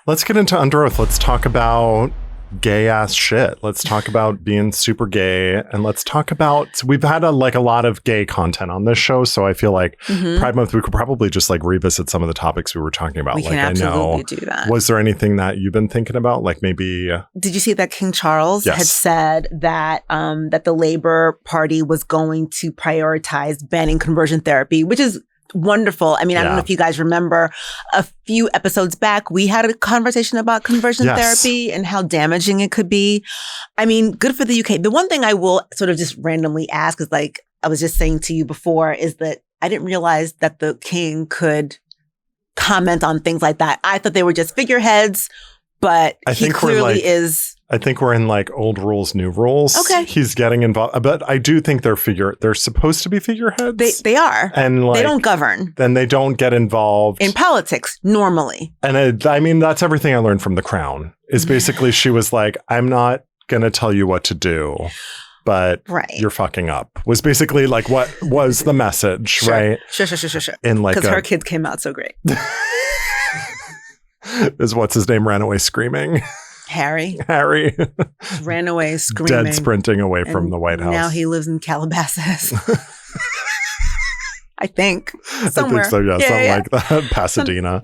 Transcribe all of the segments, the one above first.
Let's get into Under Oath. Let's talk about gay ass shit. Let's talk about being super gay, and let's talk about, we've had a lot of gay content on this show, so I feel like Pride Month we could probably just like revisit some of the topics we were talking about. We can absolutely do that. Was there anything that you've been thinking about? Like maybe did you see that King Charles had said that that the Labour Party was going to prioritize banning conversion therapy, which is wonderful. I mean, I don't know if you guys remember a few episodes back, we had a conversation about conversion therapy and how damaging it could be. I mean, good for the UK. The one thing I will sort of just randomly ask is, like I was just saying to you before, is that I didn't realize that the king could comment on things like that. I thought they were just figureheads, but he clearly is. I think we're in like old rules, new rules. Okay. He's getting involved. But I do think they're supposed to be figureheads. They are. And like, they don't govern. Then they don't get involved. In politics, normally. And I mean, that's everything I learned from The Crown. Is basically she was like, I'm not going to tell you what to do, but you're fucking up. Was basically like what was the message, right? Sure. In like because her kid came out so great. Is what's his name ran away screaming. Harry ran away screaming. Dead sprinting away from the White House. Now he lives in Calabasas. I think. Somewhere. I think so, something like that. Pasadena.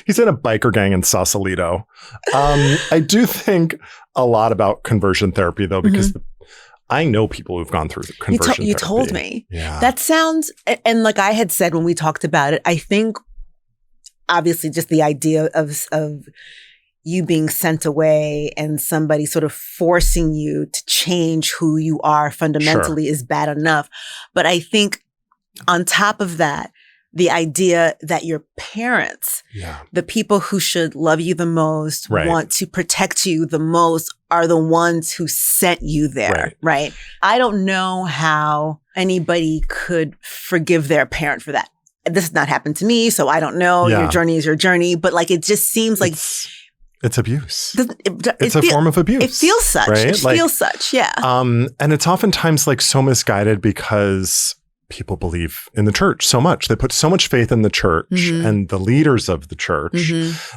He's in a biker gang in Sausalito. I do think a lot about conversion therapy, though, because I know people who've gone through conversion therapy. You told me. Yeah. That sounds, and like I had said when we talked about it, I think obviously just the idea of you being sent away and somebody sort of forcing you to change who you are fundamentally is bad enough. But I think on top of that, the idea that your parents, the people who should love you the most, want to protect you the most, are the ones who sent you there, right? I don't know how anybody could forgive their parent for that. This has not happened to me, so I don't know. Your journey is your journey. But like, it just seems like it's abuse. It's a form of abuse. It feels such. Right? It feels such, yeah. And it's oftentimes like so misguided because people believe in the church so much. They put so much faith in the church and the leaders of the church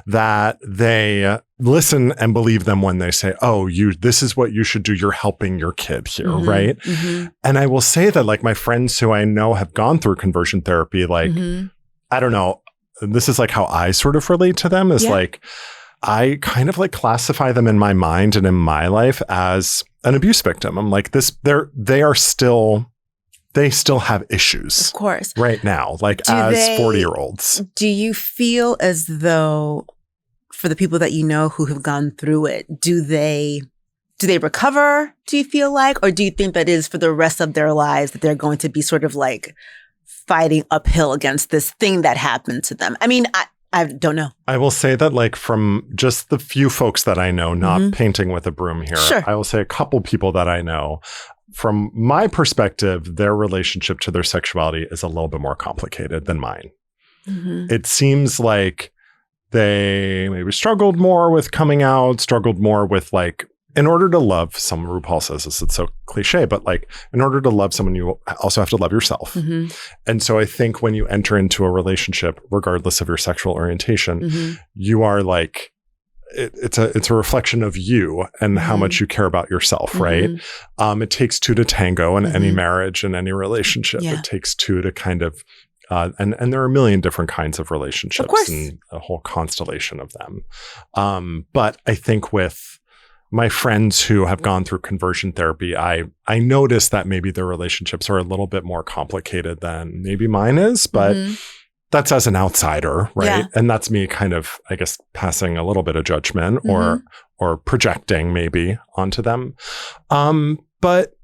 that they listen and believe them when they say, oh, this is what you should do. You're helping your kid here, right? And I will say that like my friends who I know have gone through conversion therapy, like, I don't know, this is like how I sort of relate to them is like, I kind of like classify them in my mind and in my life as an abuse victim. I'm like they still have issues. Of course. Right now, like as 40-year-olds. Do you feel as though for the people that you know who have gone through it, do they recover, do you feel like? Or do you think that is for the rest of their lives that they're going to be sort of like fighting uphill against this thing that happened to them? I mean, I don't know. I will say that like from just the few folks that I know, not painting with a broom here, I will say a couple people that I know, from my perspective, their relationship to their sexuality is a little bit more complicated than mine. It seems like they maybe struggled more with coming out, struggled more with like, in order to love someone, RuPaul says this, it's so cliche, but like in order to love someone, you also have to love yourself. And so I think when you enter into a relationship, regardless of your sexual orientation, you are like, it's a reflection of you and how much you care about yourself, right? It takes two to tango in any marriage and any relationship. It takes two to kind of, and there are a million different kinds of relationships and a whole constellation of them. But I think with my friends who have gone through conversion therapy, I notice that maybe their relationships are a little bit more complicated than maybe mine is, but that's as an outsider, right? Yeah. And that's me kind of, I guess, passing a little bit of judgment or projecting maybe onto them. But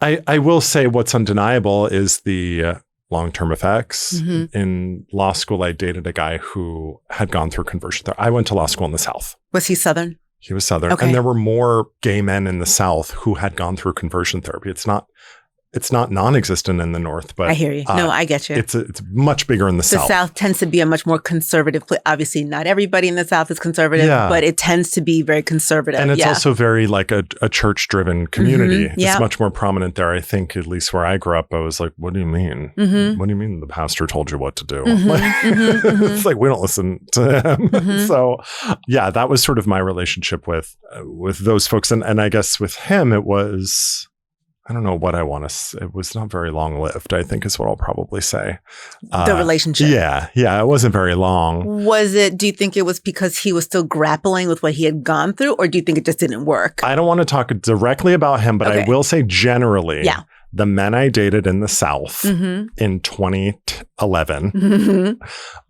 I will say what's undeniable is the long-term effects. In law school, I dated a guy who had gone through conversion therapy. I went to law school in the South. Was he Southern? He was Southern. Okay. And there were more gay men in the South who had gone through conversion therapy. It's not it's not non-existent in the North, but I hear you. No, I get you. It's much bigger in the South. The South tends to be a much more conservative place. Obviously, not everybody in the South is conservative, but it tends to be very conservative. And it's also very like a church-driven community. Mm-hmm. It's much more prominent there. I think, at least where I grew up, I was like, what do you mean? Mm-hmm. What do you mean the pastor told you what to do? Mm-hmm. It's like, we don't listen to him. Mm-hmm. So yeah, that was sort of my relationship with those folks. And I guess with him, it was... I don't know what I want to say. It was not very long-lived, I think is what I'll probably say. The relationship. Yeah. It wasn't very long. Do you think it was because he was still grappling with what he had gone through, or do you think it just didn't work? I don't want to talk directly about him, but I will say generally, the men I dated in the South in 2011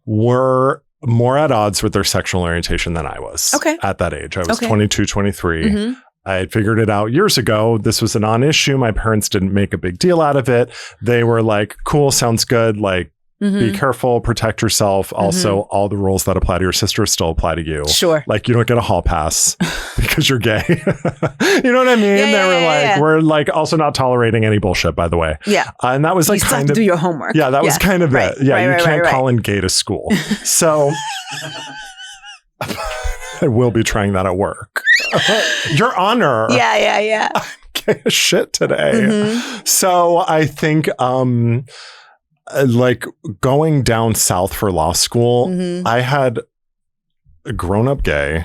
were more at odds with their sexual orientation than I was at that age. I was 22, 23. I had figured it out years ago. This was a non-issue. My parents didn't make a big deal out of it. They were like, cool, sounds good. Like, be careful, protect yourself. Also, all the rules that apply to your sister still apply to you. Sure. Like, you don't get a hall pass because you're gay. You know what I mean? We're like also not tolerating any bullshit, by the way. Yeah. And that was like you still have to do your homework. Yeah, that was kind of it. Yeah, you can't call in gay to school. So... I will be trying that at work. Your Honor. Yeah. I'm gay as shit today. So I think like going down south for law school, I had grown up gay,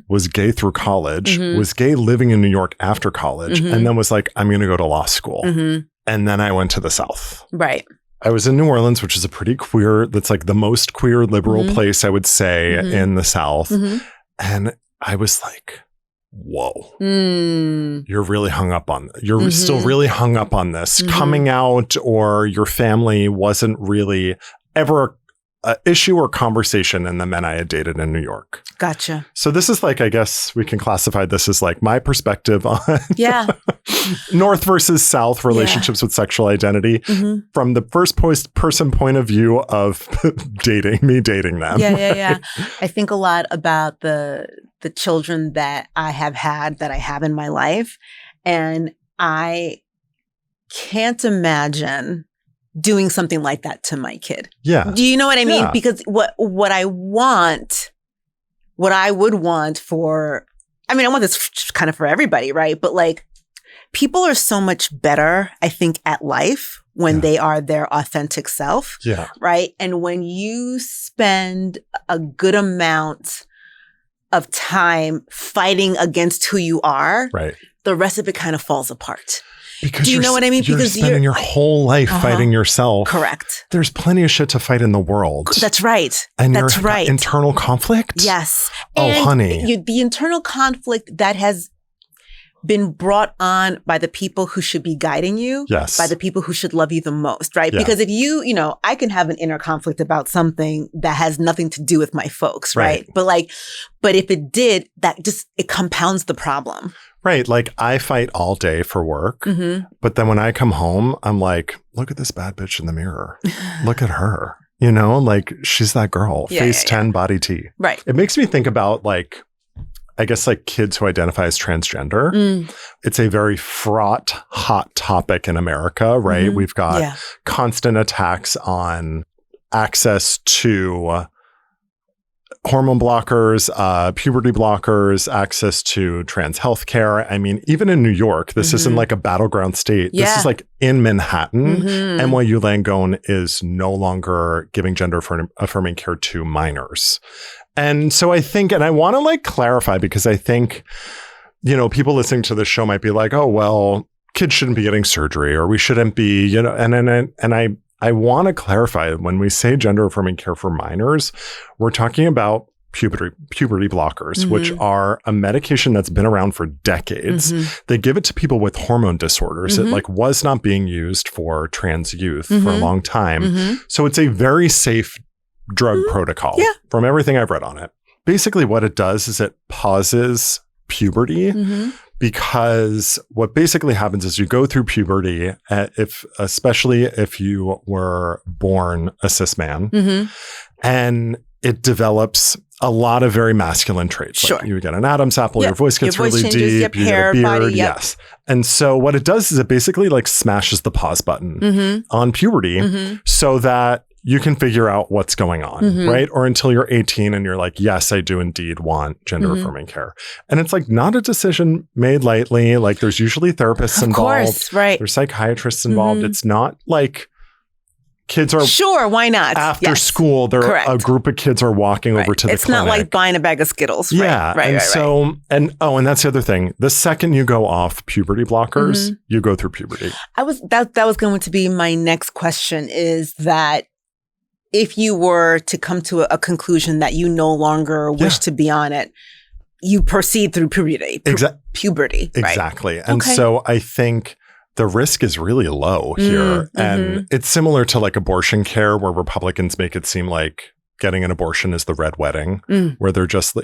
was gay through college, was gay living in New York after college, and then was like, I'm going to go to law school. And then I went to the South. Right. I was in New Orleans, which is a pretty queer, that's like the most queer liberal place, I would say, in the South. And I was like, whoa, you're really hung up on, you're still really hung up on this. Coming out or your family wasn't really ever an issue or conversation in the men I had dated in New York. Gotcha. So this is like, I guess we can classify this as like my perspective on North versus South relationships with sexual identity from the first person point of view of dating them. Yeah. I think a lot about the children that I have had, that I have in my life. And I can't imagine doing something like that to my kid. Yeah. Do you know what I mean? Because what I want, what I would want for, I mean, I want this kind of for everybody, right? But like, people are so much better, I think, at life when they are their authentic self. Yeah. Right. And when you spend a good amount of time fighting against who you are, the rest of it kind of falls apart. Because do you know what I mean? Because you're spending your whole life fighting yourself. Correct. There's plenty of shit to fight in the world. That's right. And that's right. Internal conflict? Yes. And honey. The internal conflict that has been brought on by the people who should be guiding you. Yes. By the people who should love you the most, right? Yeah. Because if you know, I can have an inner conflict about something that has nothing to do with my folks, right? But if it did, it compounds the problem. Right. Like I fight all day for work, but then when I come home, I'm like, look at this bad bitch in the mirror. Look at her. You know, like she's that girl, face 10, body T. Right. It makes me think about like, I guess like kids who identify as transgender. It's a very fraught, hot topic in America, right? We've got constant attacks on access to hormone blockers, puberty blockers, access to trans healthcare. I mean, even in New York, this isn't like a battleground state. This is like in Manhattan. NYU Langone is no longer giving gender affirming care to minors. And so I think, and I want to like clarify because I think, you know, people listening to this show might be like, oh, well, kids shouldn't be getting surgery or we shouldn't be, you know, and I want to clarify when we say gender affirming care for minors, we're talking about puberty blockers, which are a medication that's been around for decades. They give it to people with hormone disorders. It like was not being used for trans youth for a long time. So it's a very safe drug protocol from everything I've read on it. Basically what it does is it pauses puberty because what basically happens is you go through puberty, especially if you were born a cis man, and it develops a lot of very masculine traits. Sure. Like you get an Adam's apple, Yep. your voice gets Your voice really changes, deep, yep, you hair, get a beard. body, yep. Yes. And so what it does is it basically like smashes the pause button on puberty so that you can figure out what's going on, right? Or until you're 18 and you're like, yes, I do indeed want gender affirming care. And it's like not a decision made lightly. Like there's usually therapists involved. Of course, right. There's psychiatrists involved. It's not like kids are sure, why not? after school. There are a group of kids are walking over to the clinic. It's not like buying a bag of Skittles. Yeah, right. And that's the other thing. The second you go off puberty blockers, you go through puberty. That was going to be my next question. Is that if you were to come to a conclusion that you no longer wish to be on it, you proceed through puberty. Puberty. Exactly. Right? And so I think the risk is really low here. And it's similar to like abortion care where Republicans make it seem like getting an abortion is the red wedding where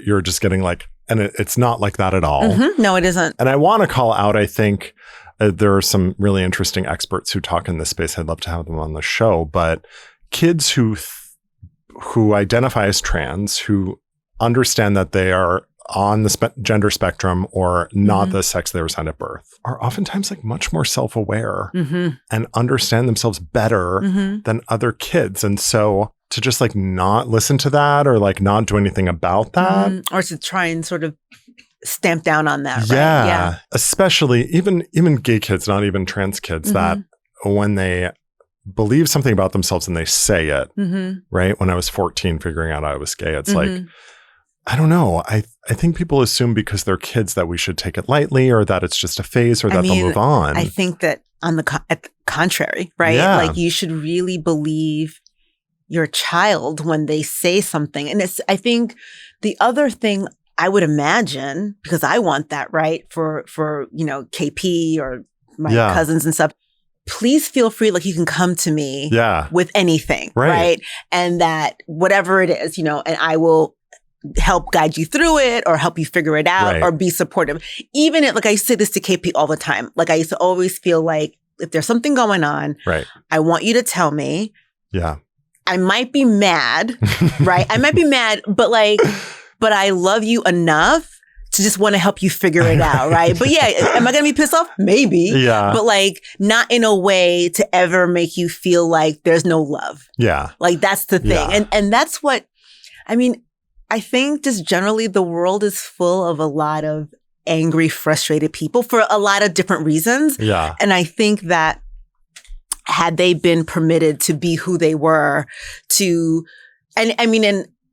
you're just getting like, and it's not like that at all. No, it isn't. And I want to call out, I think there are some really interesting experts who talk in this space. I'd love to have them on the show, but kids who identify as trans, who understand that they are on the gender spectrum or not the sex they were assigned at birth, are oftentimes like much more self-aware and understand themselves better than other kids. And so to just like not listen to that or like not do anything about that. Or to try and sort of stamp down on that, right? Yeah. Especially even gay kids, not even trans kids, that when they believe something about themselves and they say it, right? When I was 14, figuring out I was gay, it's like, I don't know. I think people assume because they're kids that we should take it lightly or that it's just a phase or that they'll move on. I think that at the contrary, right? Yeah. Like you should really believe your child when they say something. And I think the other thing I would imagine, because I want that, right? For KP or my cousins and stuff. Please feel free, like you can come to me with anything, right? And that whatever it is, and I will help guide you through it or help you figure it out or be supportive. Even like I say this to KP all the time. Like I used to always feel like if there's something going on, I want you to tell me. Yeah. I might be mad, right? I might be mad, but I love you enough to just want to help you figure it out, right? But yeah, am I going to be pissed off? Maybe. Yeah. But like not in a way to ever make you feel like there's no love. Yeah. Like that's the thing. Yeah. And that's what, I mean, I think just generally the world is full of a lot of angry, frustrated people for a lot of different reasons. Yeah. And I think that had they been permitted to be who they were, and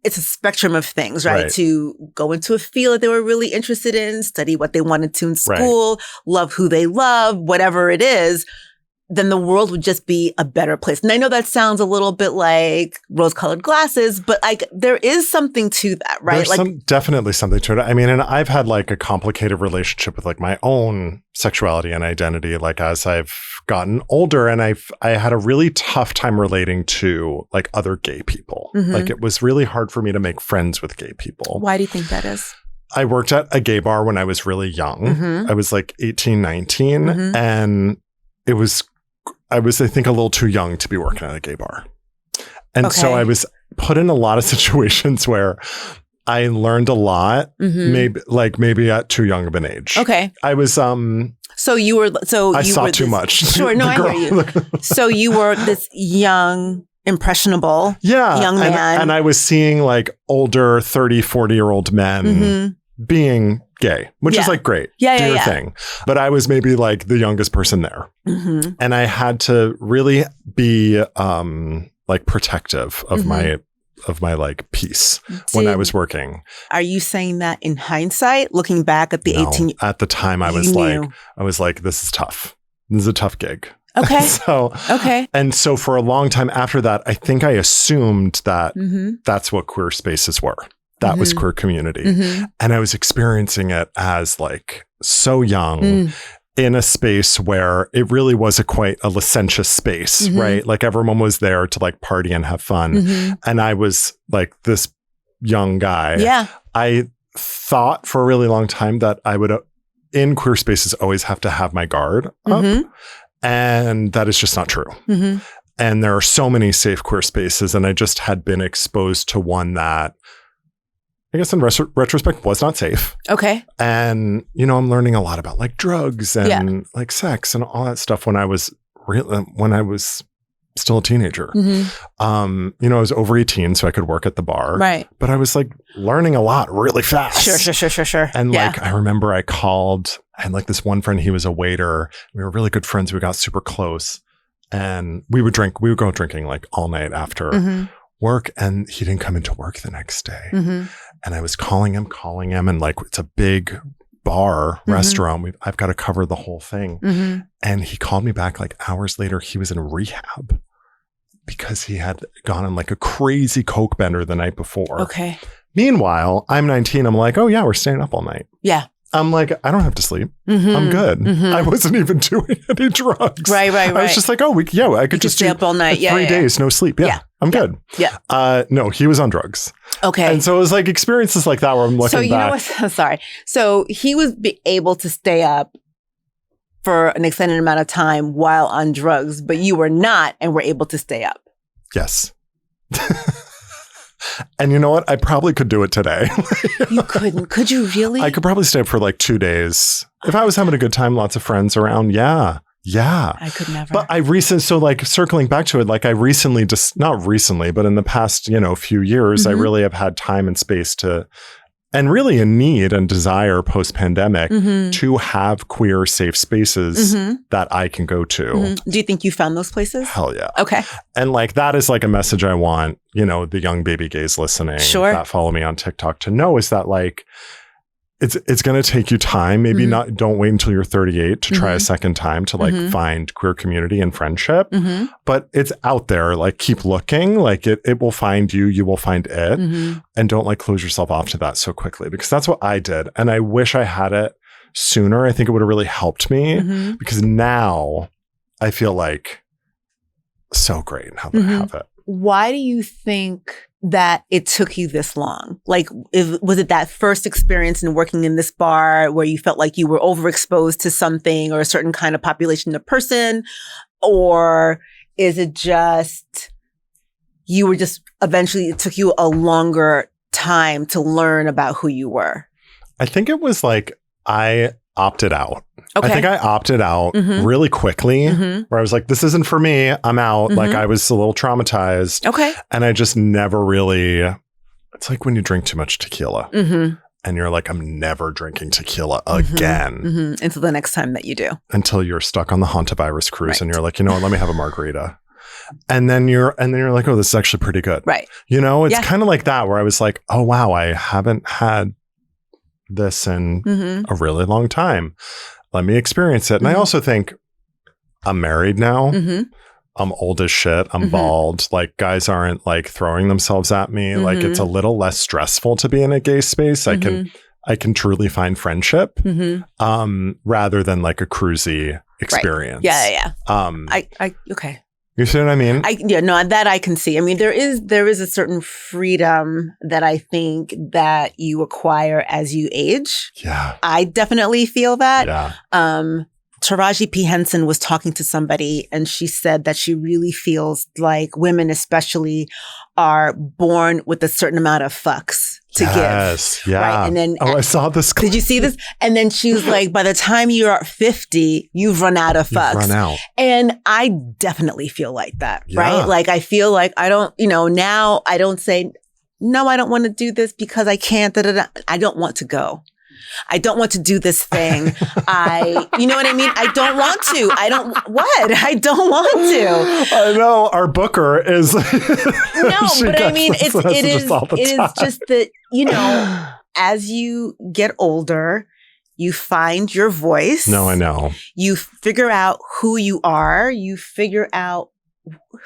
it's a spectrum of things, right? To go into a field that they were really interested in, study what they wanted to in school, love who they love, whatever it is, then the world would just be a better place. And I know that sounds a little bit like rose-colored glasses, but like there is something to that, right? There's definitely something to it. I mean, and I've had like a complicated relationship with like my own sexuality and identity, like as I've gotten older, and I had a really tough time relating to like other gay people. Like it was really hard for me to make friends with gay people. Why do you think that is? I worked at a gay bar when I was really young. I was like 18, 19, and I was, I think, a little too young to be working at a gay bar. And so I was put in a lot of situations where I learned a lot, maybe at too young of an age. Okay. I was, I saw too much. Sure. No, I hear you. So you were this young, impressionable young man. And I was seeing like older 30, 40-year-old men being gay, which is like great. Do your thing. But I was maybe like the youngest person there. And I had to really be like protective of my like peace when I was working. Are you saying that in hindsight, looking back at the 18? At the time I was like, this is tough. This is a tough gig. Okay. And so for a long time after that, I think I assumed that that's what queer spaces were. That was queer community. And I was experiencing it as like so young in a space where it really was quite a licentious space, right? Like everyone was there to like party and have fun. And I was like this young guy. Yeah. I thought for a really long time that I would, in queer spaces, always have to have my guard up. And that is just not true. And there are so many safe queer spaces. And I just had been exposed to one that I guess in retrospect was not safe. Okay. And, you know, I'm learning a lot about like drugs and like sex and all that stuff when I was still a teenager. Mm-hmm. You know, I was over 18, so I could work at the bar. Right. But I was like learning a lot really fast. Sure. And like, I remember I called, I had like this one friend, he was a waiter. We were really good friends. We got super close and we would go drinking like all night after work, and he didn't come into work the next day. Mm-hmm. And I was calling him and like, it's a big bar restaurant. I've got to cover the whole thing. Mm-hmm. And he called me back like hours later. He was in rehab because he had gone on like a crazy coke bender the night before. Okay. Meanwhile, I'm 19. I'm like, oh yeah, we're staying up all night. Yeah. I'm like, I don't have to sleep. Mm-hmm. I'm good. Mm-hmm. I wasn't even doing any drugs. Right. I was just like, oh, I could just stay up all night. 3 days, no sleep. Yeah. I'm good. Yeah. No, he was on drugs. Okay. And so it was like experiences like that where I'm looking back. So you know what? Sorry. So he was able to stay up for an extended amount of time while on drugs, but you were not and were able to stay up. Yes. And you know what? I probably could do it today. You couldn't. Could you really? I could probably stay up for like 2 days. If I was having a good time, lots of friends around. Yeah. I could never. But so like circling back to it, like I recently not recently, but in the past, you know, few years, I really have had time and space to, and really a need and desire post-pandemic to have queer safe spaces that I can go to. Mm-hmm. Do you think you found those places? Hell yeah. Okay. And like, that is like a message I want, you know, the young baby gays listening that follow me on TikTok to know, is that like, it's going to take you time. Maybe don't wait until you're 38 to try a second time to like find queer community and friendship, but it's out there. Like, keep looking, like it will find you, you will find it, and don't like close yourself off to that so quickly, because that's what I did. And I wish I had it sooner. I think it would have really helped me because now I feel like so great now that I have it. Why do you think that it took you this long? Like, was it that first experience in working in this bar where you felt like you were overexposed to something or a certain kind of population of person? Or is it just, you were just, eventually it took you a longer time to learn about who you were? I think it was like, I opted out. Okay. I think I opted out really quickly, where I was like, this isn't for me. I'm out. Like, I was a little traumatized. Okay. And I just never really, it's like when you drink too much tequila and you're like, I'm never drinking tequila again. Until the next time that you do. Until you're stuck on the Hantavirus cruise and you're like, you know what, let me have a margarita. And then you're like, oh, this is actually pretty good. Right. You know, it's kind of like that, where I was like, oh, wow, I haven't had this in a really long time. Let me experience it. And I also think I'm married now. I'm old as shit. I'm bald. Like, guys aren't like throwing themselves at me. Like, it's a little less stressful to be in a gay space. I can truly find friendship rather than like a cruisy experience. Right. Yeah. Okay. You see what I mean? That I can see. I mean, there is a certain freedom that I think that you acquire as you age. Yeah. I definitely feel that. Yeah. Taraji P. Henson was talking to somebody, and she said that she really feels like women especially are born with a certain amount of fucks to give. Yeah. Right? And then, I saw this. Did you see this? And then she was like, by the time you're 50, you've run out of fucks. Run out. And I definitely feel like that, right? Like, I feel like I don't, now I don't say, no, I don't want to do this because I can't. I don't want to go. I don't want to do this thing. You know what I mean? I don't want to. I don't want to. I know our booker is. No, but I mean, it is just that, as you get older, you find your voice. No, I know. You figure out who you are. You figure out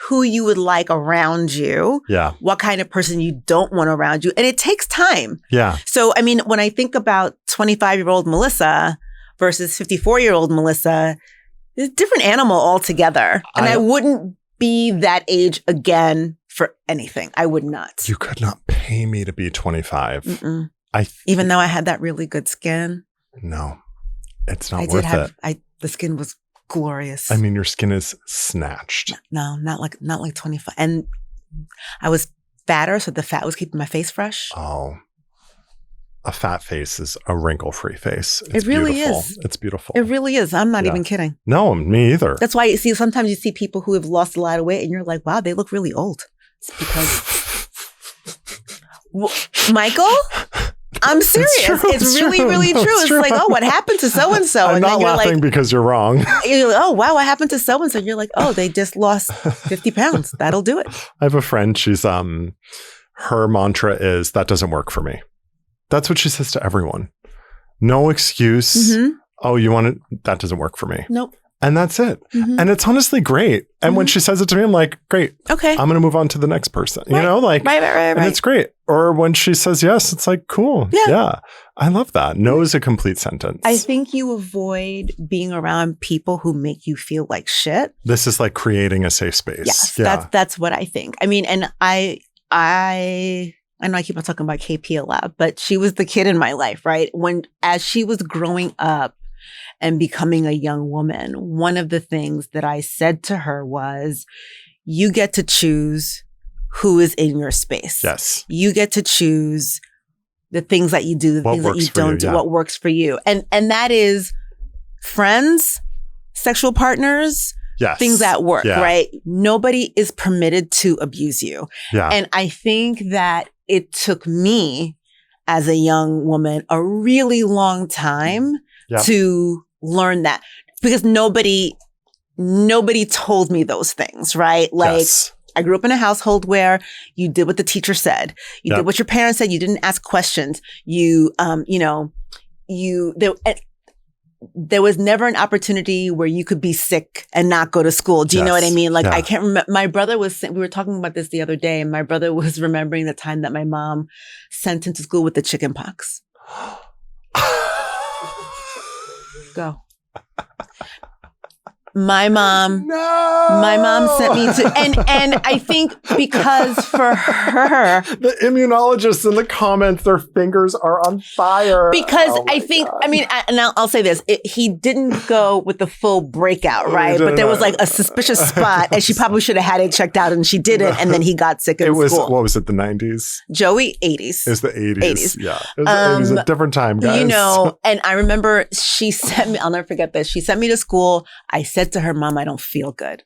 who you would like around you. Yeah. What kind of person you don't want around you. And it takes time. Yeah. So, I mean, when I think about 25-year-old Melissa versus 54-year-old Melissa, it's a different animal altogether. And I wouldn't be that age again for anything. I would not. You could not pay me to be 25. Even though I had that really good skin. No, it's not worth it. The skin was glorious. I mean, your skin is snatched. No, not like 25. And I was fatter, so the fat was keeping my face fresh. Oh, a fat face is a wrinkle-free face. It's it really beautiful. is. It's beautiful. It really is. I'm not even kidding. No, me either. That's why you see, sometimes you see people who have lost a lot of weight and you're like, wow, they look really old. It's because, Michael, I'm serious. It's really, really true. It's like, oh, what happened to so-and-so? I'm and not then you're laughing like, because you're wrong. You're like, oh, wow, what happened to so-and-so? And you're like, oh, they just lost 50 pounds. That'll do it. I have a friend. She's, her mantra is, that doesn't work for me. That's what she says to everyone. No excuse. Mm-hmm. Oh, you want it? That doesn't work for me. Nope. And that's it. Mm-hmm. And it's honestly great. And when she says it to me, I'm like, great. Okay. I'm going to move on to the next person. Right. You know, like, right. And it's great. Or when she says yes, it's like, cool. Yeah. I love that. No is a complete sentence. I think you avoid being around people who make you feel like shit. This is like creating a safe space. Yes. That's what I think. I mean, and I know I keep on talking about KP a lot, but she was the kid in my life, right? As she was growing up and becoming a young woman, one of the things that I said to her was, you get to choose who is in your space. Yes. You get to choose the things that you do, the things that you don't do, what works for you. And that is friends, sexual partners, things at work, right? Nobody is permitted to abuse you. Yeah. And I think that it took me as a young woman a really long time to learn that, because nobody told me those things, right? Like I grew up in a household where you did what the teacher said. You did what your parents said. You didn't ask questions. There was never an opportunity where you could be sick and not go to school. Do you know what I mean? Like, I can't remember. My brother we were talking about this the other day, and my brother was remembering the time that my mom sent him to school with the chicken pox. Go. My mom sent me to, and I think because for her, the immunologists in the comments, their fingers are on fire. Because I think, God. I mean, and I'll say this, he didn't go with the full breakout, right? But there was like a suspicious spot, and she probably should have had it checked out, and she didn't, and then he got sick in school. What was it, the 90s? Joey, 80s. It's the 80s. Yeah. It was a different time, guys. You know, and I remember she sent me, I'll never forget this, she sent me to school. I said to her, Mom, I don't feel good.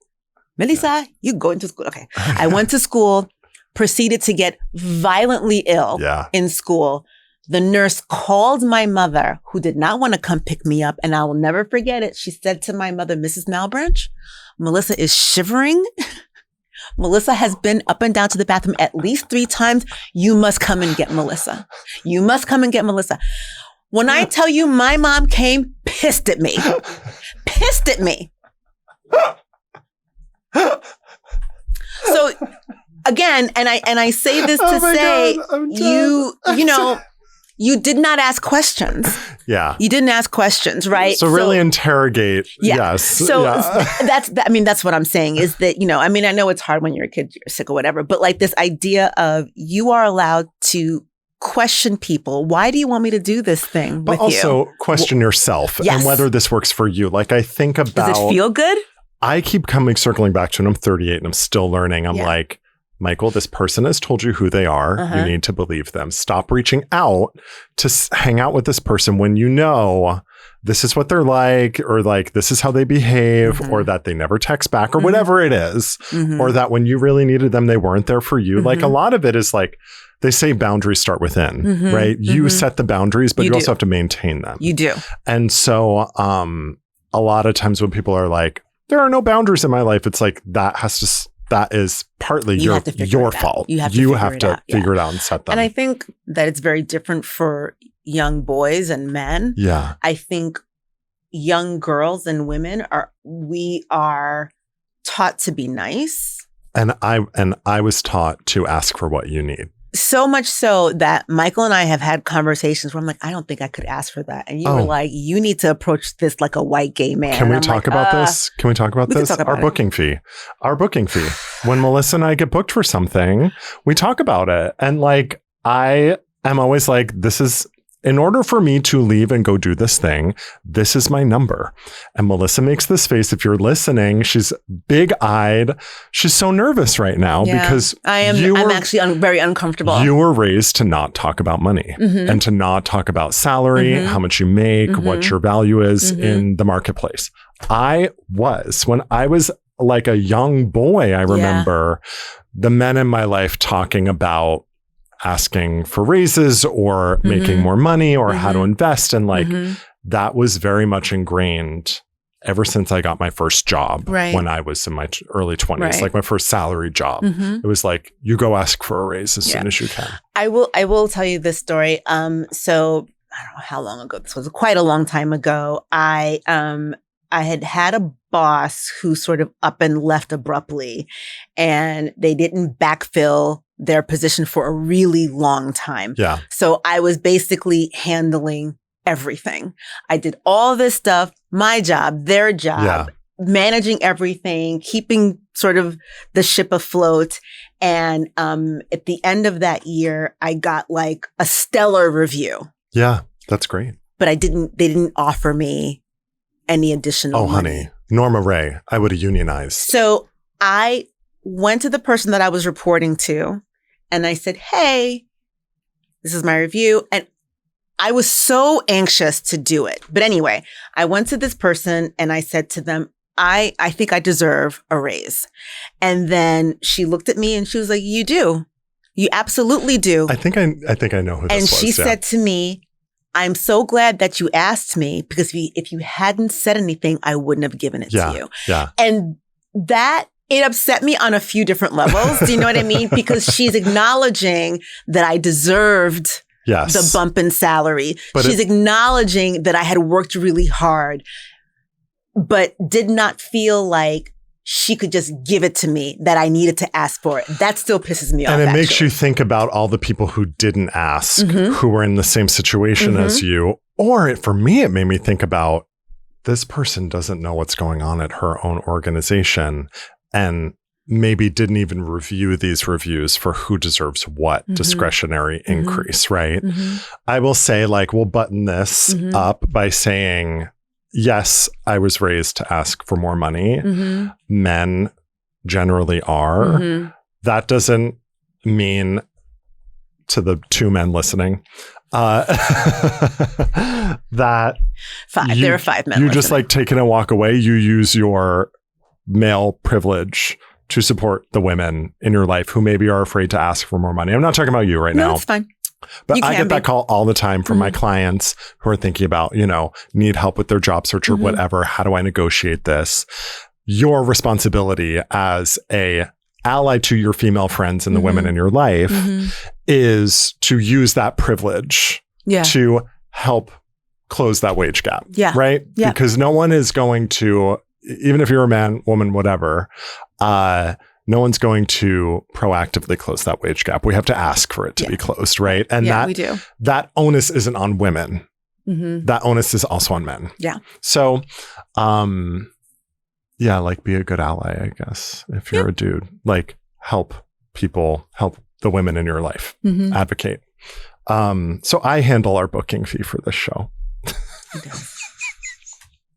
Melissa, you go into school. Okay. I went to school, proceeded to get violently ill in school. The nurse called my mother, who did not want to come pick me up. And I will never forget it. She said to my mother, Mrs. Malebranche, Melissa is shivering. Melissa has been up and down to the bathroom at least 3 times. You must come and get Melissa. You must come and get Melissa. When I tell you my mom came pissed at me. Pissed at me. So again, and I say this to say, you did not ask questions. Yeah. You didn't ask questions, right? So really interrogate. Yes. So that's what I'm saying is that, I mean, I know it's hard when you're a kid, you're sick or whatever, but like this idea of you are allowed to question people. Why do you want me to do this thing with you? But also question yourself and whether this works for you. Like I think about... Does it feel good? I keep circling back to, and I'm 38 and I'm still learning. I'm like, Michael, this person has told you who they are. You need to believe them. Stop reaching out to hang out with this person when you know this is what they're like, or like this is how they behave, or that they never text back, or whatever it is, or that when you really needed them, they weren't there for you. Like a lot of it is like, they say boundaries start within, right? You set the boundaries, but you also have to maintain them. You do. And so a lot of times when people are like, there are no boundaries in my life, it's like that is partly your fault. You have to figure it out and set them. And I think that it's very different for young boys and men. Yeah. I think young girls and women we are taught to be nice. And I was taught to ask for what you need. So much so that Michael and I have had conversations where I'm like, I don't think I could ask for that. And you were like, you need to approach this like a white gay man. Can we talk about this? Can we talk about this? Our booking fee. When Melissa and I get booked for something, we talk about it. And like, I am always like, this is in order for me to leave and go do this thing, this is my number. And Mélissa makes this face. If you're listening, she's big-eyed. She's so nervous right now because I'm actually very uncomfortable. You were raised to not talk about money and to not talk about salary, how much you make, what your value is in the marketplace. When I was like a young boy, I remember the men in my life talking about asking for raises or making more money or how to invest. And like, that was very much ingrained ever since I got my first job when I was in my early 20s, like my first salary job. It was like, you go ask for a raise as soon as you can. I will tell you this story. So I don't know how long ago this was, quite a long time ago. I had a boss who sort of up and left abruptly, and they didn't backfill their position for a really long time. Yeah. So I was basically handling everything. I did all this stuff, my job, their job, managing everything, keeping sort of the ship afloat. And at the end of that year, I got like a stellar review. Yeah, that's great. But they didn't offer me any additional money. Honey, Norma Ray, I would have unionized. So I went to the person that I was reporting to and I said, hey, this is my review. And I was so anxious to do it. But anyway, I went to this person and I said to them, I think I deserve a raise. And then she looked at me and she was like, you do. You absolutely do. I think I know who this was. And she said to me, I'm so glad that you asked me, because if you hadn't said anything, I wouldn't have given it to you. Yeah. And it upset me on a few different levels. Do you know what I mean? Because she's acknowledging that I deserved the bump in salary. But she's acknowledging that I had worked really hard, but did not feel like she could just give it to me, that I needed to ask for it. That still pisses me off. And it makes you think about all the people who didn't ask, who were in the same situation as you. Or for me, it made me think about, this person doesn't know what's going on at her own organization and maybe didn't even review these reviews for who deserves what discretionary increase, right? I will say, like, we'll button this up by saying, yes, I was raised to ask for more money. Men generally are. That doesn't mean, to the two men listening, that there are 5 men you listening. just like taking a walk away. You use your male privilege to support the women in your life who maybe are afraid to ask for more money. I'm not talking about you right now. No, it's fine. But I get that call all the time from my clients who are thinking about, need help with their job search or whatever. How do I negotiate this? Your responsibility as a ally to your female friends and the women in your life is to use that privilege to help close that wage gap. Yeah. Right? Yeah. Because no one is going to, even if you're a man, woman, whatever, no one's going to proactively close that wage gap. We have to ask for it to be closed, right? And we do. That onus isn't on women. That onus is also on men. Yeah. So, like, be a good ally, I guess, if you're a dude. Like, help the women in your life. Advocate. So I handle our booking fee for this show.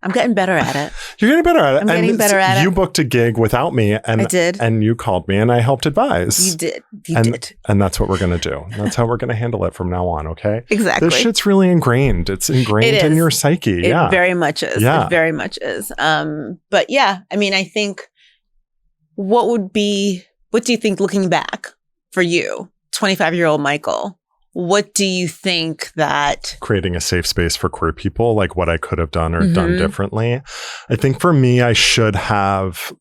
I'm getting better at it. You're getting better at it. I'm getting better at it. You booked a gig without me. And I did. And you called me and I helped advise. You did. You did. And that's what we're going to do. That's how we're going to handle it from now on. Okay. Exactly. This shit's really ingrained. It's ingrained in your psyche. It very much is. Yeah. It very much is. But yeah, I mean, I think what do you think, looking back for you, 25-year-old Michael, what do you think that creating a safe space for queer people, like what I could have done or done differently? I think for me, I should have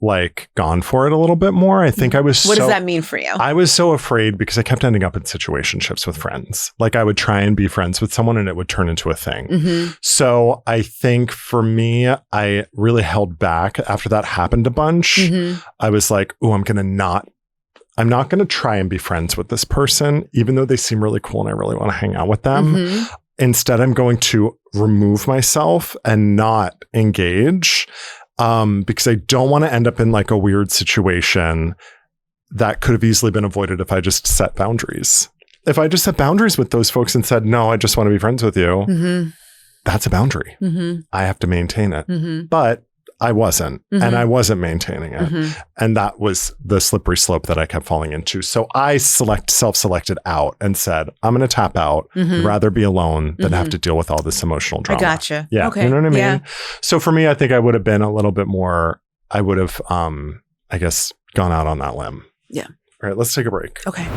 gone for it a little bit more. I think I was What does that mean for you? I was so afraid because I kept ending up in situationships with friends. Like, I would try and be friends with someone and it would turn into a thing. So I think for me, I really held back after that happened a bunch. I was like, I'm not going to try and be friends with this person, even though they seem really cool and I really want to hang out with them. Instead, I'm going to remove myself and not engage because I don't want to end up in a weird situation that could have easily been avoided if I just set boundaries. if I just set boundaries with those folks and said, no, I just want to be friends with you, that's a boundary. I have to maintain it. But I wasn't, and I wasn't maintaining it. And that was the slippery slope that I kept falling into. So I self-selected out and said, I'm going to tap out. I'd rather be alone than have to deal with all this emotional drama. I gotcha. Yeah. Okay. You know what I mean? Yeah. So for me, I think I would have been a little bit more, I would have, I guess, gone out on that limb. Yeah. All right, let's take a break. Okay.